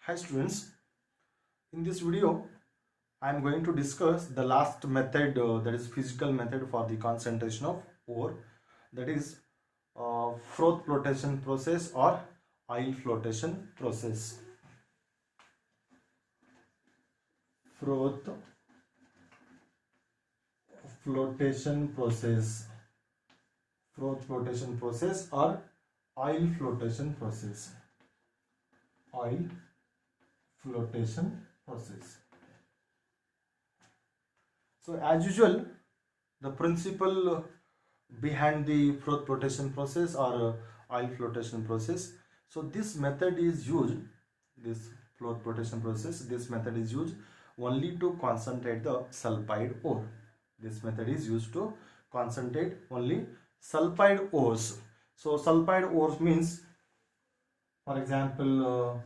Hi students, in this video I am going to discuss the last method, that is physical method for the concentration of ore, that is froth flotation process or oil flotation process. Froth flotation process, froth flotation process or oil flotation process, oil flotation process. So as usual, the principle behind the froth flotation process or oil flotation process. So this method is used, this froth flotation process, this method is used only to concentrate the sulfide ore. This method is used to concentrate only sulfide ores. So sulfide ores means, for example,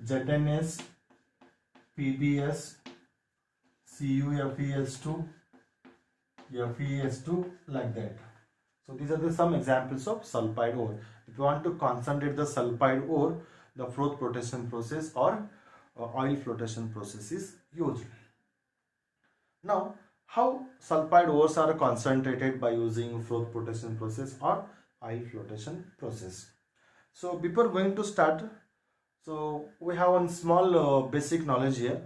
ZnS, PbS, CuFeS2, FeS2, like that. So these are some examples of sulfide ore. If you want to concentrate the sulfide ore, the froth flotation process or oil flotation process is used. Now, how sulfide ores are concentrated by using froth flotation process or oil flotation process? So before going to start, so we have one small basic knowledge here.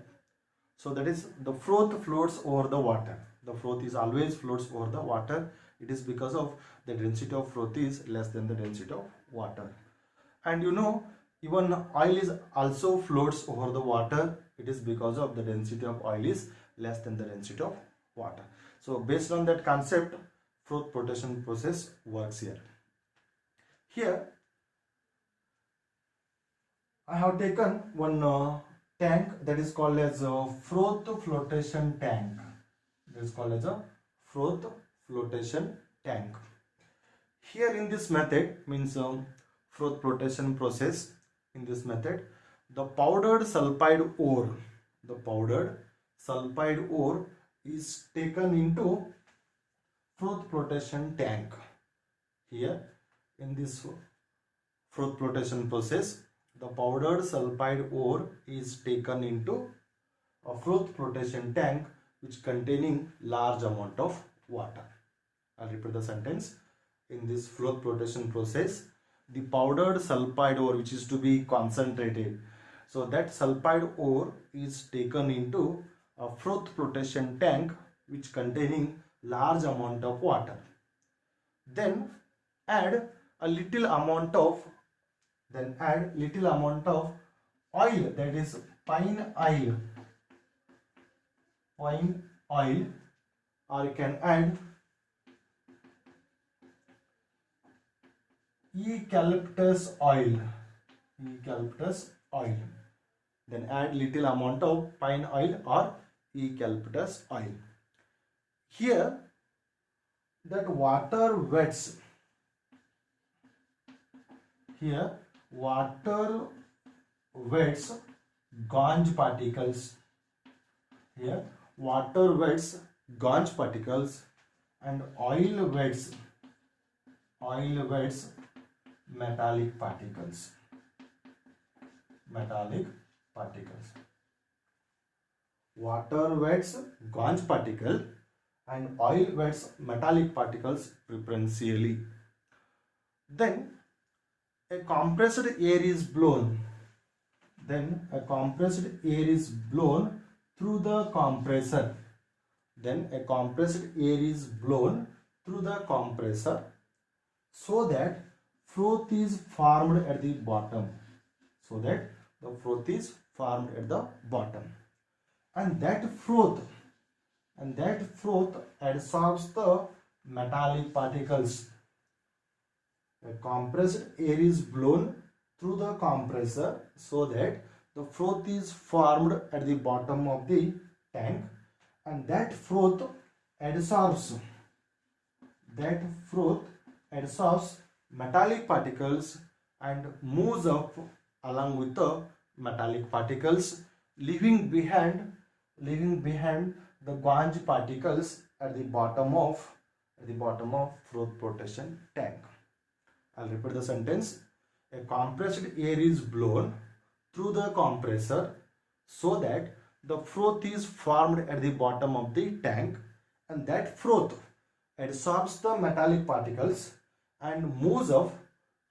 So that is, the froth floats over the water. The froth is always floats over the water. It is because of the density of froth is less than the density of water. And you know, even oil is also floats over the water. It is because of the density of oil is less than the density of water. So based on that concept, froth flotation process works here. Here I have taken one tank that is called as a froth flotation tank. This is called as a froth flotation tank. Here in this method, means froth flotation process, in this method, the powdered sulfide ore is taken into froth flotation tank. Here in this froth flotation process, the powdered sulfide ore is taken into a froth flotation tank which containing large amount of water. I'll repeat the sentence. In this froth flotation process, the powdered sulfide ore which is to be concentrated, so that sulfide ore is taken into a froth flotation tank which containing large amount of water. Then add little amount of oil, that is pine oil, or you can add eucalyptus oil. Then add little amount of pine oil or eucalyptus oil. Here that water wets ganj particles. Here water wets ganj particles and oil wets metallic particles. Water wets ganj particle and oil wets metallic particles preferentially. Then a compressed air is blown. Through the compressor. So that froth is formed at the bottom. And that froth absorbs the metallic particles. A compressed air is blown through the compressor so that the froth is formed at the bottom of the tank, and that froth absorbs metallic particles and moves up along with the metallic particles, leaving behind the ganj particles at the bottom of froth flotation tank. I'll repeat the sentence. A compressed air is blown through the compressor so that the froth is formed at the bottom of the tank, and that froth absorbs the metallic particles and moves up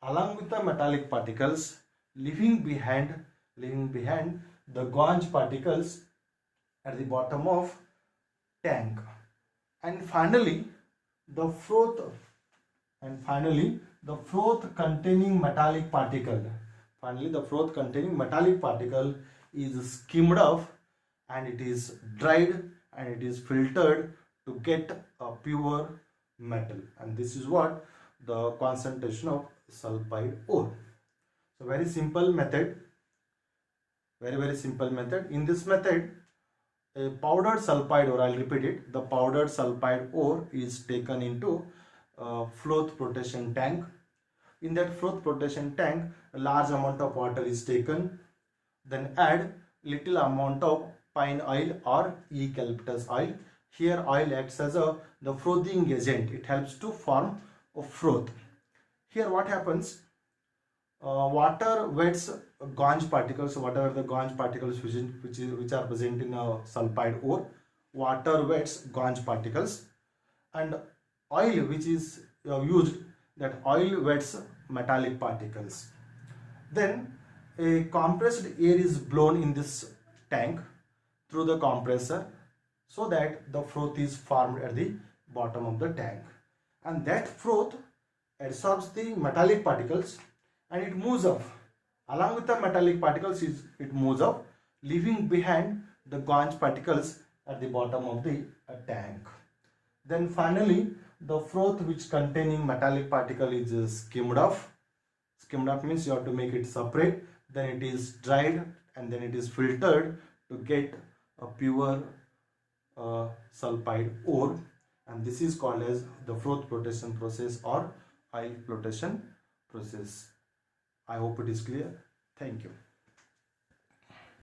along with the metallic particles, leaving behind the gouge particles at the bottom of tank. And finally the froth containing metallic particle is skimmed off, and it is dried, and it is filtered to get a pure metal, and this is what the concentration of sulfide ore. So very simple method, very simple method. In this method, a powdered sulfide ore, I'll repeat it, the powdered sulfide ore is taken into a froth flotation tank. In that froth flotation tank, a large amount of water is taken, then add little amount of pine oil or eucalyptus oil. Here oil acts as the frothing agent. It helps to form a froth. Here what happens, water wets gouge particles, whatever the gouge particles which are present in a sulfide ore, water wets gouge particles, and oil which is used, that oil wets metallic particles. Then a compressed air is blown in this tank through the compressor so that the froth is formed at the bottom of the tank, and that froth absorbs the metallic particles and it moves up along with the metallic particles. It moves up, leaving behind the gouge particles at the bottom of the tank. Then finally the froth which containing metallic particle is skimmed off. Skimmed off means you have to make it separate, then it is dried, and then it is filtered to get a pure sulfide ore, and this is called as the froth flotation process or oil flotation process. I hope it is clear. Thank you.